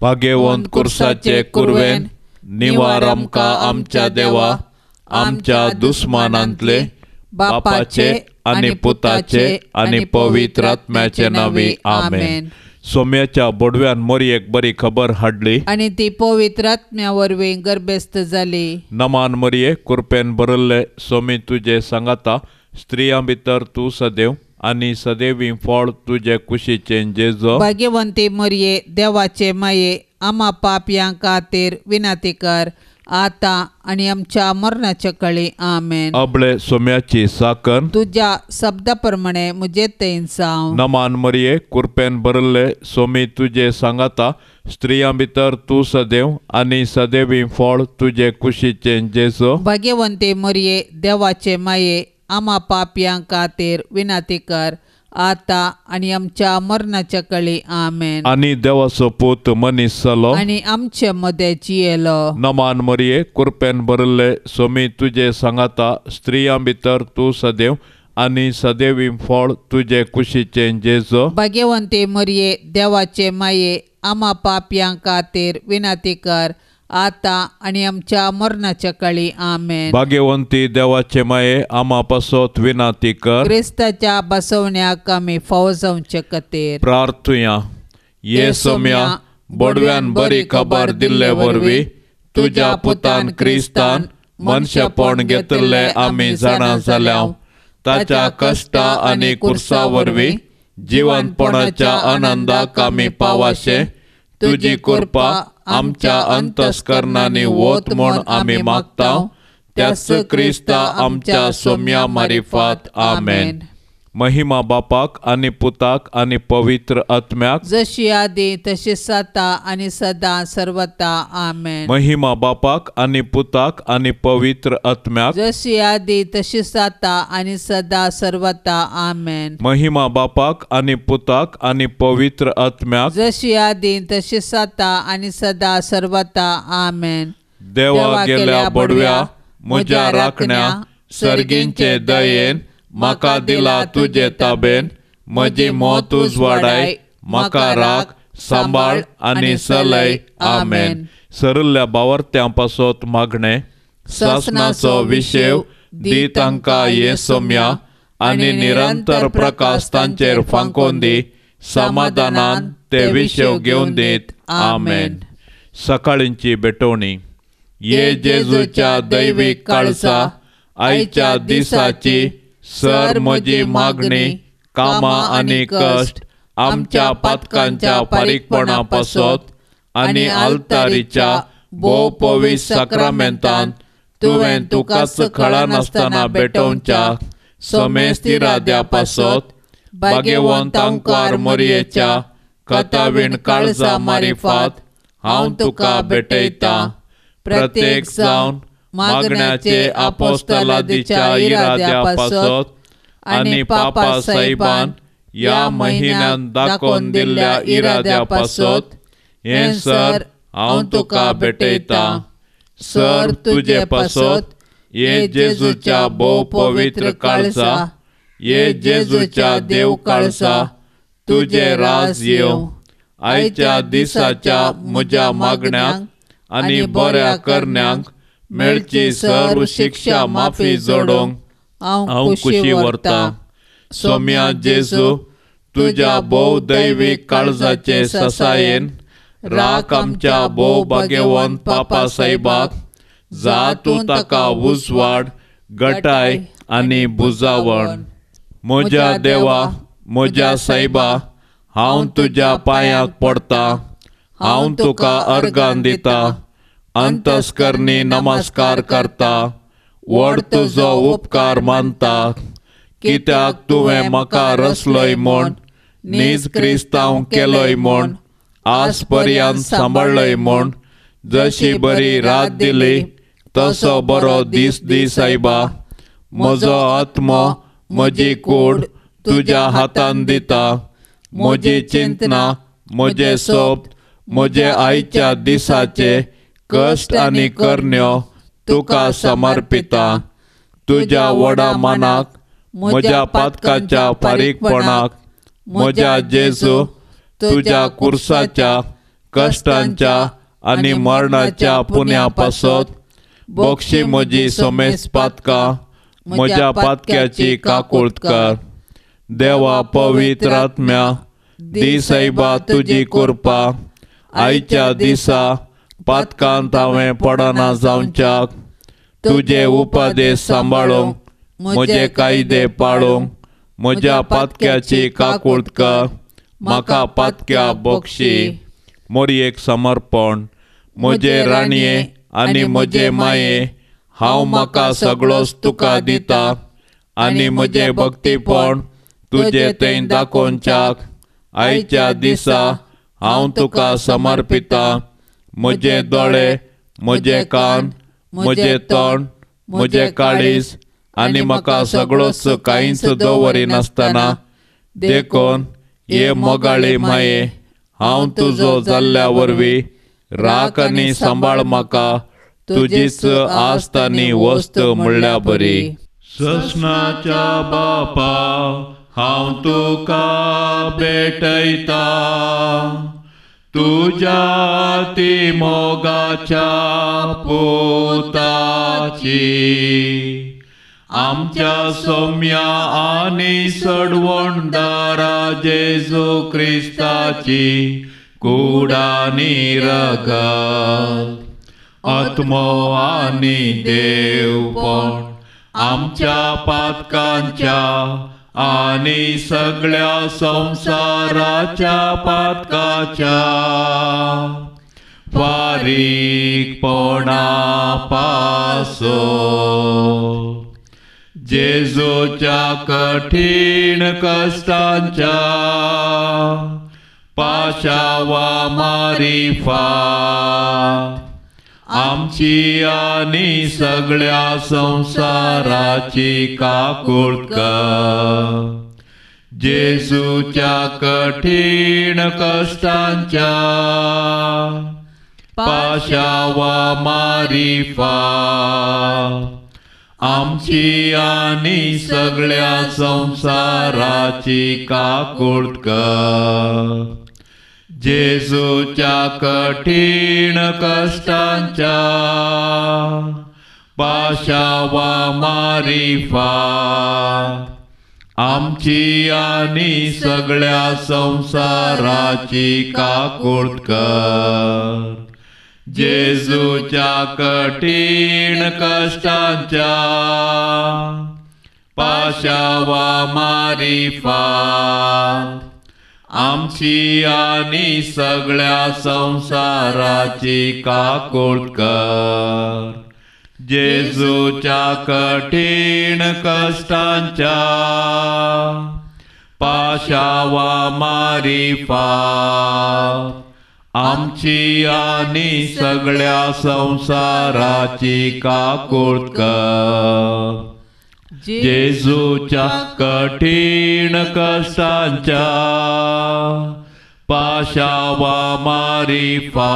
भाग्यवंत कुर्साचे कुरवेन निवार आमकां आमच्या देवा आमच्या दुस्मानांतले बापाचे आनी पुताचे आनी पवित्र आत्म्याचे नावी आमेन। सोम्याच्या बोडव्यान मोरयेक बरी खबर हाडली आनी ती पवित्र आत्म्या वरवीं गर्भस्थ जाली। नमान मोरये कृपेन बरल्ले सोमी तुजे सांगाता स्त्रियां भितर तूं सदैव आनी सदैवी फळ तुजे कुशीचे जेजो। भाग्यवंती मोरये देवाचे माये आम्हा पापयां खातीर विनाती कर आता आणि आमच्या मरणाच्या काळी आमेन। अबळे सोम्याची साकन तुझ्या शब्दाप्रमाणे मुझे तेन साव। नमान मरिये कृपेन बरल्ले सोमी तुझे सांगाता स्त्रियां भितर तूं सदैव आनी सदैवी फळ तुझे कुशीचे जेजो। भाग्यवंती मरिये देवाचे माये आम्हा पापयां खातीर विनाती कर आता आणि आमच्या मरणाच्या काळी आमेन। आणि देवाचो पूत मनीस जालो आणि आमच्या मध्ये जियेलो। नमान मरिये कृपेन बरल्ले सोमी तुझे सांगाता स्त्रियां भितर तूं सदैव आनी सदैवी फळ तुझे कुशीचे जेजो। भाग्यवंती मरिये देवाचे माये आम्हा पापयां खातीर विनाती कर आता आणि आमच्या मरणाच्या काळी आमेन। भाग्यवंती देवाचे माये आम्हा पासत विनाती कर क्रिस्ताच्या बसवण्याक आमी फावो जावचे खातीर प्रार्थुया। ये सोम्या बोडव्यान बरी खबर दिल्ले वरवीं तुझ्या पुतान क्रिस्तान मनशापण घेतले आमी जाणा जाल्याव ताच्या कष्टा आनी कुर्सा वरवीं जिवंतपणाच्या आनंदाक आमी पावाशे तुजी कृपा आमच्या अंतस्करणांनी वोत म्हूण आमी मागताव त्याच क्रिस्ता आमच्या सोम्या मारिफात आमेन। महिमा बापाक आनी पुताक आनी पवित्र आत्म्याक जशी आदी तशी सता आनी सदा सर्वता आमेन। महिमा बापाक आनी पुताक आनी पवित्र आत्म्याक जशी आदी तशी सता आनी सदा सर्वता आमेन। महिमा बापाक आनी पुताक आनी पवित्र आत्म्याक जशी आदी तशी सता आनी सदा सर्वता आमेन। देवा गेल्या बडव्या म्हज्या राखण्या सर्गींचे दयेन म्हाका दिला तुजे ताबेन म्हजी मोत उजवाडाय म्हाका राख सांबाळ आनी चलय आमेन। सरल्ल्या बावर्त्यां पासत मागणे सासनाचो विशेव दी तांकां ये सोम्या आनी निरंतर प्रकाश तांचेर फांकोन दी समाधानान ते विशेव घेवन दीत आमेन। सकाळींची बेटवणी। ये जेजूच्या दैवीक काळजा आयच्या दिसाची सर म्हजी मागणी कामां आनी कश्ट आमच्या पातकांच्या फारीकपणा पासत आनी आल्तारीच्या भोव पवित्र साक्रामेंतान तुवें तुकाच खळा नासतना बेटोवच्या सोमेस्तिराद्या पासत भाग्यवंत ओंकार मोरयेच्या कथावीण काळजा मारिफात हांव तुका भेटयतां। प्रत्येक जावन मागण्याचे आपोस्तलादीच्या इराद्या पासत आनी पापा साहेबान या महिन्यान दाखोवन दिल्ल्या इराद्या पासत हें सर हांव तुका भेटयतां। सर तुजे पासत ये जेजूच्या भोव पवित्र काळजा ये जेजूच्या देव काळजा तुजे राज येवं। आयच्या दिसाच्या म्हज्या मागण्यांक आनी बऱ्या करण्यांक मेळची सर्व शिक्षा माफी जोडोंक हांव खुशी व्हरतां। सोम्या जेजू तुज्या भोव दैवीक काळजाचे ससायेन राख आमच्या भोव भाग्यवंत पापा साहेबाक जा तूं ताका उजवाड घटाय आनी बुजावण। म्हज्या देवा म्हज्या साहेबा हांव तुज्या पांयांक पडटां हांव तुका अर्गान दितां अंतस्करणी नमस्कार करता व्हड तुजो उपकार मानता कित्याक तुवें म्हाका रचलोय म्हूण नीज क्रिस्तांव केलोय म्हूण आज पर्यंत सांबाळलोय म्हूण जशी बरी रात दिली तसो बरो दीस दी साहेबा। म्हजो आत्मो म्हजी कूड तुज्या हातान दिता म्हजी चिंतना म्हजे सोब म्हजे आयच्या दिसाचे कश्ट आनी करण्यो तुका समर्पिता। तुज्या व्हडा मानाक म्हज्या पातकांच्या फारीकपणाक म्हज्या जेजू तुज्या कुर्साच्या कष्टांच्या आनी मरणाच्या पुण्यापासत बोक्षी म्हजी सोमेस पातकां म्हज्या पातक्याची काकूळट कर. देवा पवित्र आत्म्या दिसैबा तुजी कृपा आयच्या दिसा पातकांत हांवें पडना जावच्याक तुजे उपदेश सांबाळूंक म्हजे कायदे पाळूंक म्हज्या पातक्याची काकूळट कर. म्हाका पातक्या बोक्षी. मोरयेक समर्पण. म्हजे राणये आनी म्हजे माये हांव म्हाका सगळोच तुका दिता आनी म्हजें भक्तीपण तुजे थंय दाखोवच्याक आयच्या दिसा हांव तुका समर्पिता. म्हजे दोळे, म्हजे कान, म्हजें तोंड, म्हजें काळीज आनी म्हाका सगळोच कांयच दवरिनासतना देखून हे मोगाळी माये हांव तुजो जाल्ल्या वरवीं राख आनी सांबाळ म्हाका तुजीच आस्त आनी वस्त म्हणल्या बरी. ससनाच्या बापा हांव तुका भेटयता तुज्या ती मोगाच्या पुताची आमच्या सौम्या आनी सडवणदारा जेजू क्रिस्ताची कुडानी रगत आत्मो आनी देवपण आमच्या पातकांच्या आनी सगळ्या संसाराच्या पातकाच्या फारीकपणा पासो जेजूच्या कठीण कश्टांच्या पाशावा मारिफा आमची आनी सगळ्या संसाराची काकूळट कर. जेजूच्या कठीण कश्टांच्या पाशावा मारिफा आमची आनी सगळ्या संसाराची काकूळट कर. जेजूच्या कठीण कश्टांच्या पाशावा मारिफा आमची आनी सगळ्या संसाराची काकूळट कर. जेजूच्या कठीण कश्टांच्या पाशावा मारिफा आमची आनी सगळ्या संसाराची काकूळट कर. जेजूच्या कठीण कश्टांच्या पाशावा मारिफा आमची आनी सगळ्या संसाराची काकूळट कर. जेजूच्या कठीण कश्टांच्या पाशावा मारिफा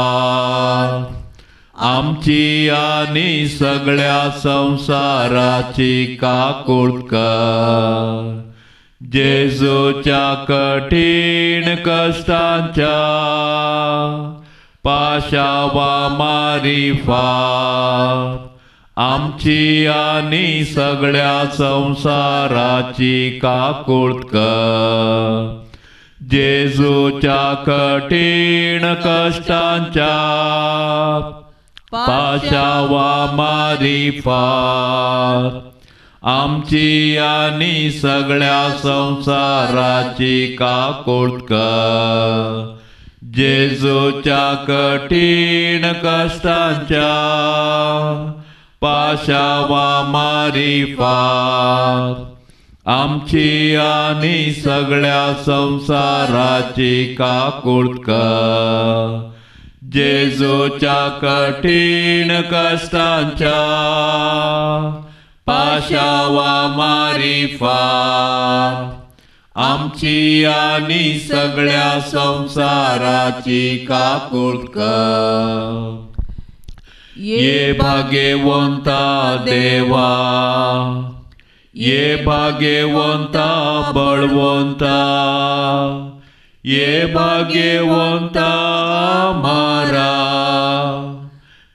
आमची आनी सगळ्या संसाराची काकूळट कर. जेजूच्या कठीण कश्टांच्या पाशावा मारिफा आमची आनी सगळ्या संसाराची काकूळट कर. जेजूच्या कठीण कश्टांच्या पाशावा मारिफा आमची आनी सगळ्या संसाराची काकूळट कर. जेजूच्या कठीण कश्टांच्या पाशावा मारिफा आमची आनी सगळ्या संसाराची काकूळट कर. जेजूच्या कठीण कश्टांच्या पाशावा मारिफा आमची आनी सगळ्या संसाराची काकूळट कर. ये भाग्यवंता देवा, ये भाग्यवंता बळवंता, ये भाग्यवंत आम्हारा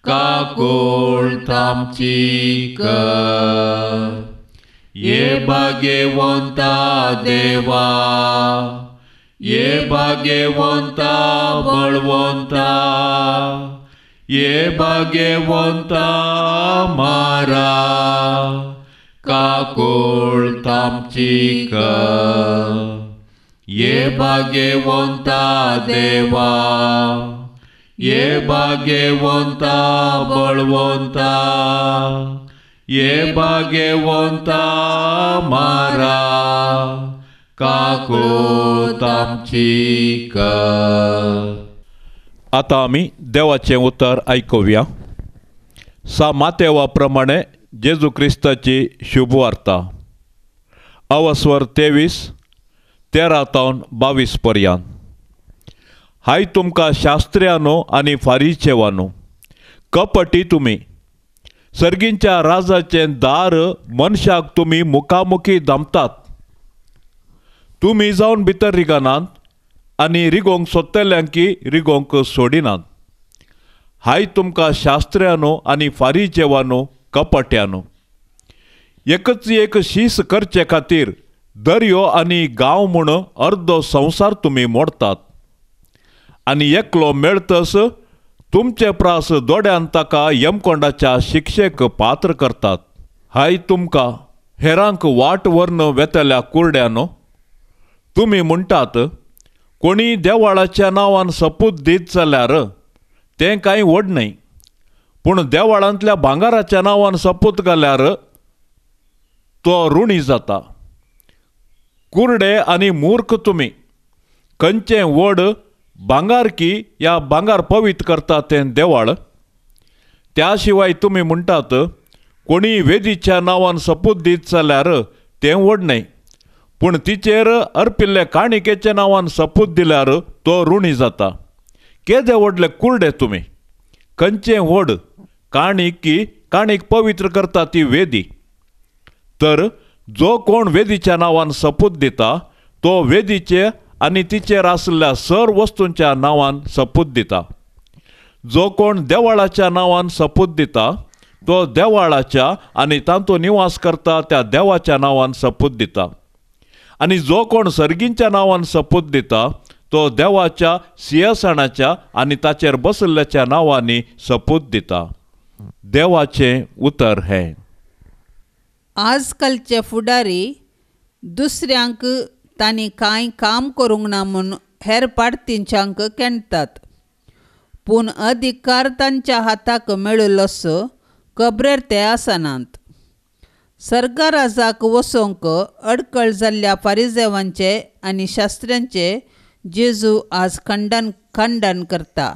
काकोळ तामची कर. ये भाग्यवंत देवा, ये भाग्यवंत बळवंता, ये भाग्यवंत आम्हारा काकोळ तामची कर. ये भाग्यवंत देवा, ये भाग्यवंत बळवंता, ये भाग्यवंत आम्हारा काकोळ तामची कर. आता आम्ही देवाचे उत्तर ऐकूया. मातेवाप्रमाणे जेजू ख्रिस्ताची शुभवार्ता, अवस्वर 23:13-22 पर्यंत. हाय तुमका शास्त्र्यानो आणि फारिसेवानो, कपटी तुम्ही! सर्गींच्या राजाचे दार मनशाक तुम्ही मुखामुखी दामतात. तुम्ही जावन भितर रिगानात आनी रिगोंक सोदतल्यांकी रिगोंक सोडिनात. हाय तुमका शास्त्र्यानो आनी फारिसेवानो, कपट्यानो! एकच एक शीस करचे खातीर दर्यो आनी गांव म्हूण अर्दो संवसार तुम्ही मोडतात. आनी एकलो मेळतस तुमचे प्रास दोड्यान ताका यमकोंडाच्या शिक्षेक पात्र करतात. हाय तुमकां हेरांक वाट व्हरन वेतल्या कुरड्यानो! तुम्ही म्हणटात, कोणी देवाळाच्या नांवान सपूत दीत जाल्यार तें कांय व्हड न्हय, पूण देवाळांतल्या भांगाराच्या नांवान सपूत घाल्यार तो ऋणी जाता. कुरडे आनी मूर्ख तुम्ही! खंयचें व्हड भांगार की या भांगार पवित्र करता तें देवाळ. त्या शिवाय तुम्ही म्हणटात, कोणी वेदीच्या नांवान सपूत दीत जाल्यार तें व्हड न्हय, पूण तिचेर अर्पिल्ले काणिकेच्या नांवान सपूत दिल्यार तो ऋणी जाता. केदे व्हडले कुरडे तुम्ही! खंयचें व्हड काणीक की काणीक पवित्र करता ती वेदी. तर जो कोण वेदीच्या नांवान सपूत दिता तो वेदीचे आनी तिचेर आसल्या सर वस्तूंच्या नांवान सपूत दिता. जो कोण देवाळाच्या नांवान सपूत दिता तो देवाळाच्या आनी तांतून निवास करता त्या देवाच्या नांवान सपूत दिता. आनी जो कोण सर्गींच्या नांवान सपूत दिता तो देवाच्या सिंहासनाच्या आनी ताचेर बसल्ल्याच्या नांवांनी सपूत दिता. देवाचें उतर हें. आजकालचे फुडारी दुसऱ्यांक तांणी कांय काम करूंक ना म्हूण हेर पाडतींच्यांक केणटात, पूण अधिकार तांच्या हाताक मेळिल्लोच खबरेर ते आसनात. सर्गराजाक वसोंक अडकळ जाल्ल्या फारिसेवांचे आनी शास्त्र्यांचे जेजू आज खंडन करता.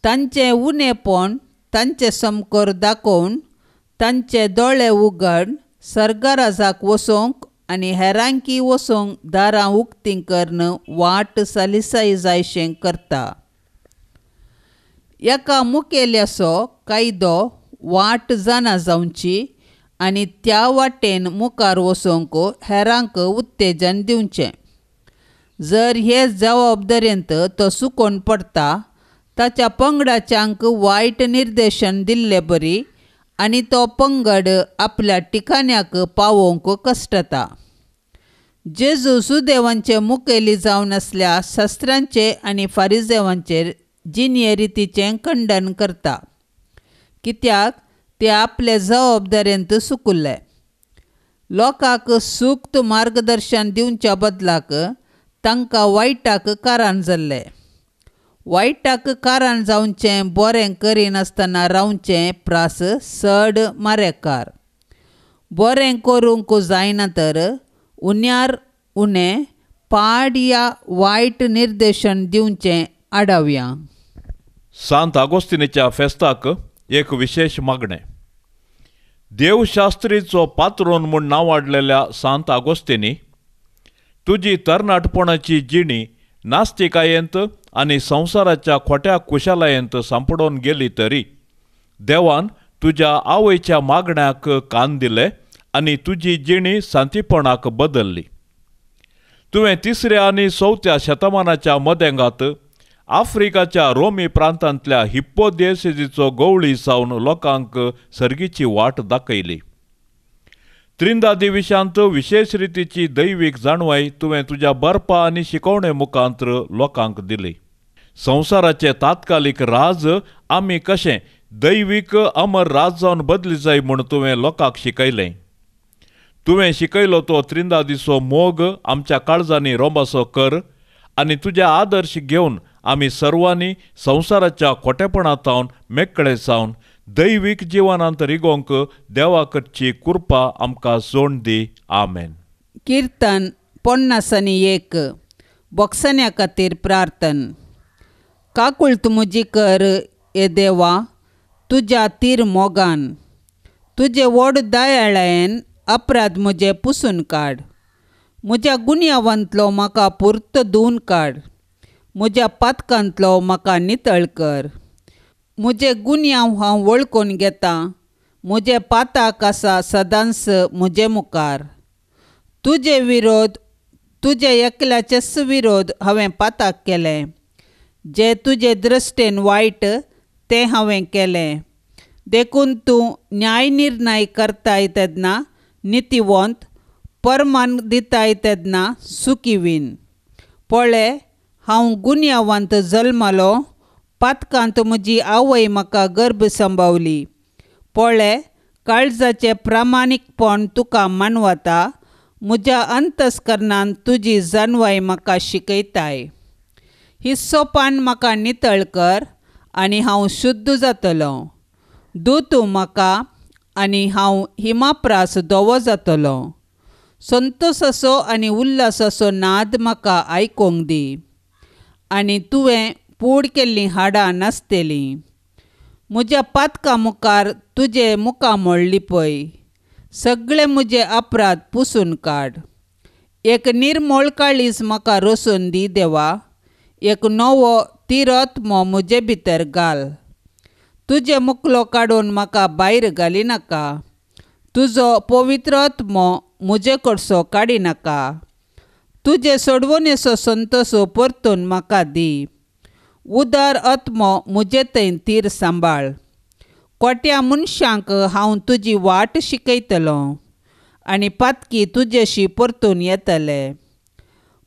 तांचें उणेपण तांचे समकोर दाखोवन तांचे दोळे उगड सर्गराजाक वसोंक आनी हेरांकी वसोंक दारां उक्तीं करन वाट सालिसाई जायशें करता. एका मुखेल्याचो कायदो वाट जाना जावची आनी त्या वाटेन मुखार वसोंक हेरांक उत्तेजन दिवचें. जर हे जबाबदारेंत तो चुकोवन पडटा ताच्या पंगडाच्यांक वायट निर्देशन दिल्ले बरी आनी तो पंगड आपल्या ठिकाण्याक पावोवंक कश्टता. जेजू सुदेवांचे मुखेली जावन आसल्या शास्त्रांचे आनी फारिसेवांचेर जिने रितीचें खंडन करता, कित्याक ते आपले जबाबदारेंत चुकले. लोकांक सूक्त मार्गदर्शन दिवच्या बदलाक तांकां वायटाक कारण जाल्ले. वायटाक कारण जावचें बरें करिनासतना रावचें प्रास चड मारेकार. बरें करूंक जायना तर उण्यार उणें पाड या वायट निर्देशन दिवचें आडावया. सांत आगोस्तिनीच्या फेस्ताक एक विशेष मागणें. देवशास्त्रीचो पात्रोन म्हूण नांव वाडलेल्या सांत आगोस्तिनी तुजी तरणाटपणाची जिणी नास्तिकायेंत आनी संवसाराच्या खोट्या कुशालायेंत सांपडोवन गेली तरी देवान तुज्या आवयच्या मागण्याक कान दिले आनी तुजी जिणी सांतीपणाक बदल्ली. तुवें 3ऱ्या आनी 4थ्या शतमानाच्या मदेंगात आफ्रिकाच्या रोमी प्रांतांतल्या हिप्पो दियेसिसीचो गवळी सावन लोकांक सर्गीची वाट दाखयली. त्रिंदादी विशांत विशेष रितीची दैवीक जाणवाय तुवें तुज्या बरपा आनी शिकवणे मुखांत्र लोकांक दिली. संवसाराचे तात्कालीक राज आमी कशें दैवीक अमर राज जावन बदली जाय म्हूण तुवें लोकांक शिकयलें. तुवें शिकयलो तो त्रिंदादीचो मोग आमच्या काळजांनी रोंबासो कर आनी तुजे आदर्श घेवन आमी सर्वांनी संवसाराच्या खोटेपणांतावन मेकळे जावन दैवीक जिवनांत रिगोंक देवा कडची कृपा आमकां जोड दी. आमेन. कीर्तन 51 बॉक्सन्या खातीर प्रार्थन. काकुळत म्हजी कर ए देवा तुज्या तीर मोगान. तुजे व्हड दयाळायेन अपराध म्हजे पुसून काड. म्हज्या गुन्यांवांतलो म्हाका पुर्त धुवन काड. म्हज्या पातकांतलो म्हाका नितळ कर. म्हजे गुन्यांव हांव वळखून घेतां. म्हजे पाताक आसा सदांच म्हजे मुखार. तुजे विरोध तुजे एकल्याचेच विरोध हांवें पाताक केलें. जे तुजे दृश्टेन वायट तें हांवें केलें. देखून तूं न्याय निर्णय करताय तेन्ना नितिवंत, परमान दिताय तेन्ना सुखीवीन. पळय हांव गुन्यांवांत जल्मलो. पातकांत म्हजी आवय म्हाका गर्भ सांबावली. पळय काळजाचें प्रामाणीकपण तुका मानवता. म्हज्या अंतस्करणांत तुजी जाणवाय म्हाका शिकयताय. हिस्सोपान म्हाका नितळ कर आनी हांव शुद्ध जातलों. तूं म्हाका आनी हांव हिमाप्रास धवो जातलों. संतोशाचो आनी उल्हासाचो नाद म्हाका आयकूंक दी. आनी तुवें पूड केल्लीं हाडां नासतलीं. म्हज्या पातकां मुखार तुजे मुखामळ लिपय. सगळे म्हजे अपराध पुसून काड. एक निर्मळ काळीज म्हाका रोसून दी देवा. एक नवो तिरत्म म्हजे भितर घाल. तुजे मुखलो काडून म्हाका भायर घाली नाका. तुजो पवित्रत्म म्हजे कडसो काडी नाका. तुजे सोडवणेचो संतोश परतून म्हाका दी. उदार आत्म म्हजे थंय तीर सांबाळ. कोट्या मनशांक हांव तुजी वाट शिकयतलों आनी पातकी तुजेशी परतून येतले.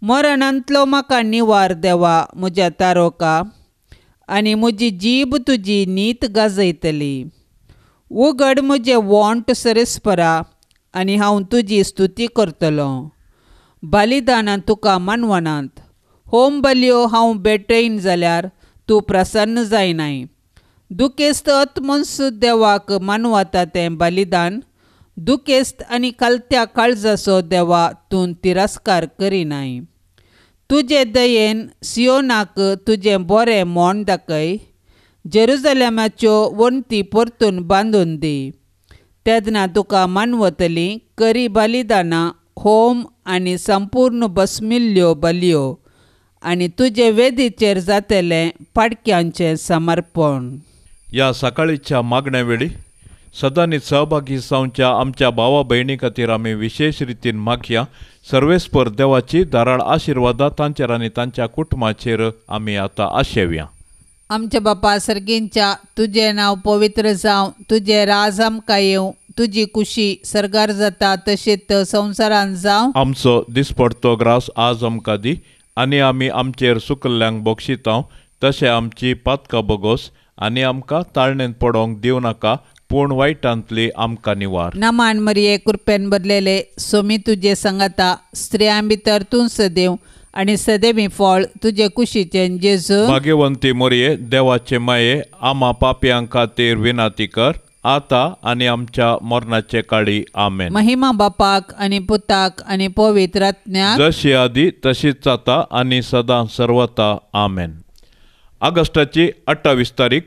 मरणांतलो म्हाका निवार देवा म्हज्या तारोका. आनी म्हजी जीब तुजी नीत गाजयतली. उगड म्हजे वोंट सरेस्परा आनी हांव तुजी स्तुती करतलों. बलिदानां तुका मानवनांत. होम बल्यो हांव भेटयन जाल्यार तूं प्रसन्न जायनाय. दुखेस्त आत्मस देवाक मानवता तें बलिदान. दुखेस्त आनी कालत्या काळजाचो देवा तूं तिरस्कार करिनाय. तुजे दयेन सियोनाक तुजें बरें मोण दाखय. जेरुसलेमाच्यो वण्टी परतून बांदून दी. तेन्ना तुका मानवतलीं करी बलिदानां, होम आनी संपूर्ण भस्मिल्ल्यो बल्यो आनी तुजे वेदीचेर जातलें पाडक्यांचें समर्पण. ह्या सकाळीच्या मागण्या वेळी सदांनीच सहभागी जावच्या आमच्या भावा भयणी खातीर आमी विशेष रितीन मागया. सर्वेस्पर देवाची धाराळ आशिर्वादा तांचेर आनी तांच्या कुटुंबाचेर आमी आतां आशेवया. आमच्या बापा सर्गींच्या तुजें नांव पवित्र जावं. तुजें राज आमकां येवं. तुजी खुशी सर्गार जाता तशीच संवसारांत जावं. आमचो दिसपडतो ग्रास आज आमकां दी आनी आमी आमचेर सुकल्ल्यांक बक्षितांव. तशें आमची पातकां बगोस आनी आमकां ताळणेंत पडोवंक दिवं नाका, पूण वायटांतली आमकां निवार. नमान मरिये कृपेन बदलेले सोमी तुजे संगता. स्त्रियां भितर तूं सदैव आनी सदैवी फळ तुजे कुशीचें जेजू. भाग्यवंती मोरये देवाचे माये, आमा पापयां खातीर विनाती कर, आता आनी आमच्या मरणाचे काळी. आमेन. महिमा बापाक आनी पुताक आनी पवित्र आत्म्याक जशी आदी तशीच जाता आनी सदां सर्वता. आमेन. ऑगस्टाची 28 तारीख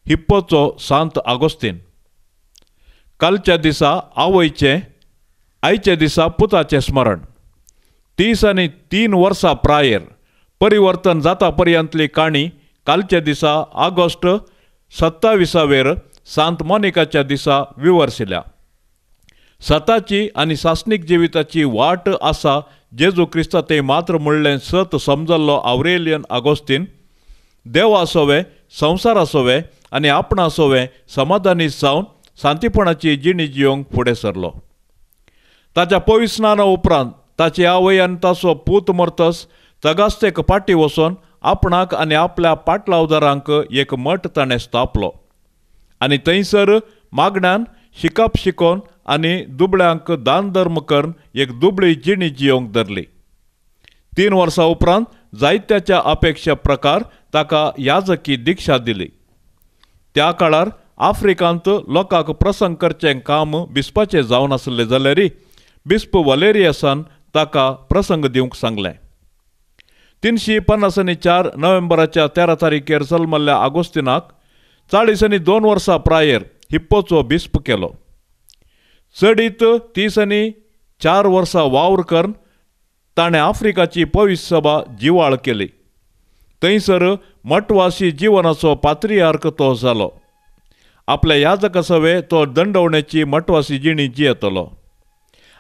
हिप्पोचो सांत आगोस्तीन. कालच्या दिसा आवयचें, आयच्या दिसा पुताचें स्मरण. 30 आनी 3 वर्सां प्रायर परिवर्तन जाता पर्यंतली काणी कालच्या दिसा ऑगस्ट 27 सांत मोनिकाच्या दिसा विवर्सिल्या. सताची आनी सासणीक जिविताची वाट आसा जेजू क्रिस्ताते मात्र म्हणलें सत समजल्लो आव्रेलियन आगोस्तीन. देव आसोवे, संवसार आसोवे आनी आपण आसोवे समाधानी जावन शांतीपणाची जिणी जियोंक फुडें सरलो. ताच्या पवित्र स्नाना उपरांत ताची आवय आनी ताचो पूत मर्तस तगास्तेक पाटी वचोन आपणाक आनी आपल्या पाटलावदारांक एक मठ ताणें स्थापलो आनी थंयसर मागण्यांन शिकप शिकोवन आनी दुबळ्यांक दान धर्म करून एक दुबळी जिणी जियोंक धरली. 3 वर्सां उपरांत जायत्याच्या अपेक्षा प्रकार ताका याजकी दिक्षा दिली. त्या काळार आफ्रिकांत लोकांक प्रसंग करचें काम बिस्पाचें जावन आसलें जाल्यारय बिस्प वलेरियसान ताका प्रसंग दिवंक सांगलें. 354 नोव्हेंबराच्या 13 तारखेर जल्मल्ल्या आगोस्तिनाक 40 वर्सां प्रायर हिप्पोचो बिस्प केलो. चडीत 30 वर्सां वावर करून ताणें आफ्रिकाची पवित्र सभा जिवाळ केली. थंयसर मठवासी जिवनाचो पात्रियार्क तो जालो. आपल्या याजक सवे तो दंडवण्याची मठवासी जिणी जियेतलो.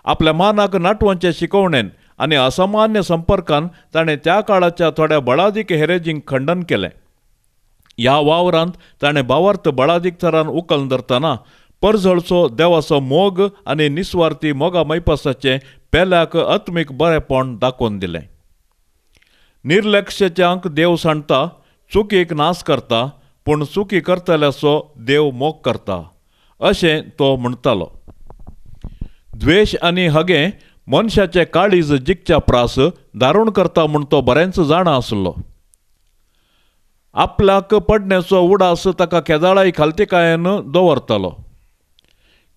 आपल्या मानाक नाटवांचे शिकवणेन आनी असामान्य संपर्कान ताणें त्या काळाच्या थोड्या बळादीक हेरेजींक खंडन केलें. ह्या वावरांत ताणें भावार्थ बळादीक तरान उखल धरतना परजळचो देवाचो मोग आनी निस्वार्थी मोगा मैपासाचें पेल्याक आत्मीक बरेपण दाखोवन दिलें. निर्लक्ष्याच्यांक देव सांडटा, चुकीक नाश करता, पूण चुकी करतल्याचो देव मोग करता अशें तो म्हणटालो. द्वेश आनी हगे मनशाचे काळीज जिखच्या प्रास दारूण करता म्हूण तो बरेंच जाणा आसलो. आपल्याक पडण्याचो उडास ताका केदाळाई खालतिकायेन दवरतालो.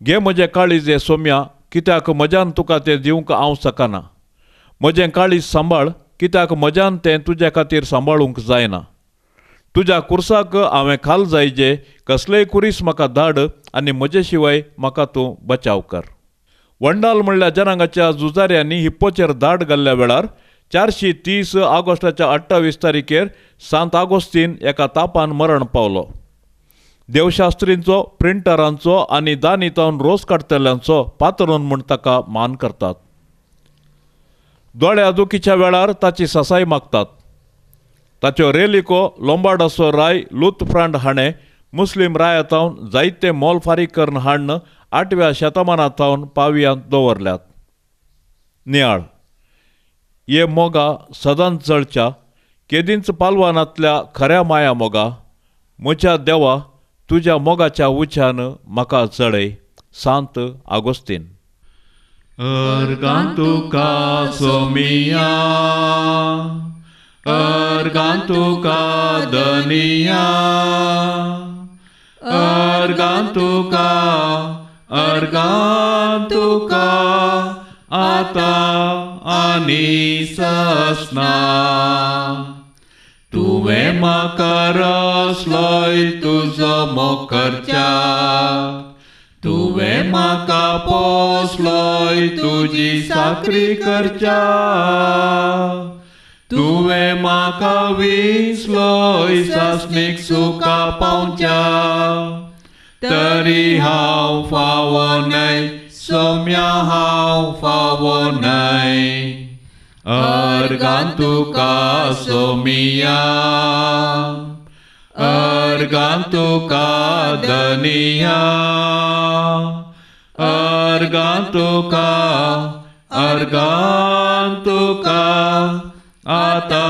घे म्हजें काळीज हे सोम्या, कित्याक म्हज्यान तुका तें दिवंक हांव सकना. म्हजें काळीज सांबाळ, कित्याक म्हज्यान तें तुजे खातीर सांबाळूंक जायना. तुज्या कुर्साक हांवें खाल जायजे, कसलेय कुरीस म्हाका धाड आनी म्हजे शिवाय म्हाका तूं बचाव कर. वंडाल म्हणल्या जनांगाच्या झुजाऱ्यांनी हिप्पोचेर धाड घाल्ल्या वेळार 430 ऑगस्टाच्या 28 तारखेर सांत आगोस्तीन एका तापान मरण पावलो. देवशास्त्रींचो, प्रिंटरांचो आनी दानितावन रोस काडटल्यांचो पातरून म्हूण ताका मान करतात. दोळ्या दुखीच्या वेळार ताची ससाय मागतात. ताच्यो रेलिको लोंबार्डाचो राय लुथफ्रांड हाणें मुस्लीम रायतावन जायते मोल फारीक करून हाडून 8व्या शेतमानांतावन पावयांत दवरल्यात. नियाळ ये मोगा सदांच जळच्या, केदींच पालवानांतल्या खऱ्या माया मोगा. म्हज्या देवा, तुज्या मोगाच्या उच्यान म्हाका जळय. सांत आगोस्तीन. अर्गां तुका सोमिया, अर्गां तुका दनिया, अर्गां तुका, अर्गां तुका आता आनी ससना. तुवें म्हाका रचलोय तुजो मोग करच्याक, तुवें म्हाका पोसलोय तुजी साकरी करच्याक. तुवें म्हाका विसलोय सासणीक सुका पावच्याक. तरी हांव फावो न्हय, सोम्या हांव फावो न्हय. अर्गां तुका सोमिया, अर्गां तुका दनिया, अर्गां तुका, अर्गां तुका आता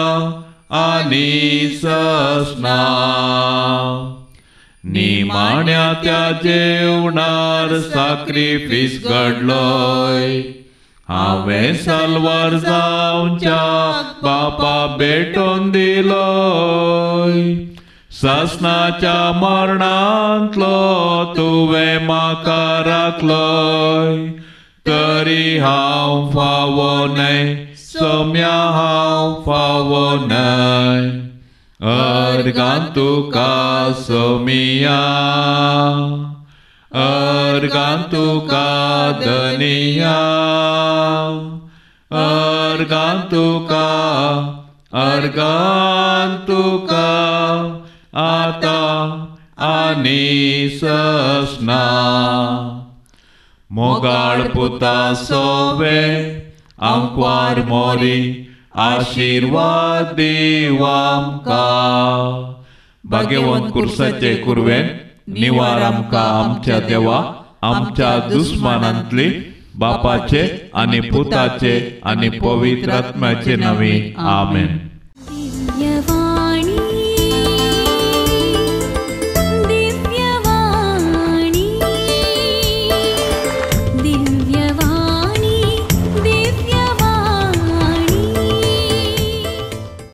आनी ससना. निमाण्या त्या जेवणार साक्रिफीस घडलोय. हांवें साल्वार जावच्या बापा भेटोवन दिलोय. ससनाच्या मरणांतलो तुवें म्हाका राखलोय. तरी हांव फावो न्हय, सोम्या हांव फावो न्हय. अर्गां तुका सोमिया, अर्गां तुका दनिया, अर्गां तुका, अर्गां तुका आता आनी ससना. मोगाळ पुता सोवे आमकां मोरी आशीर्वाद देव आमकां. भाग्यवंत कुर्साचे कुरवेन निवार आमकां आमच्या देवा आमच्या दुस्मानांतली बापाचे आनी पुताचे आनी पवित्र आत्म्याचे नांवी आमेन.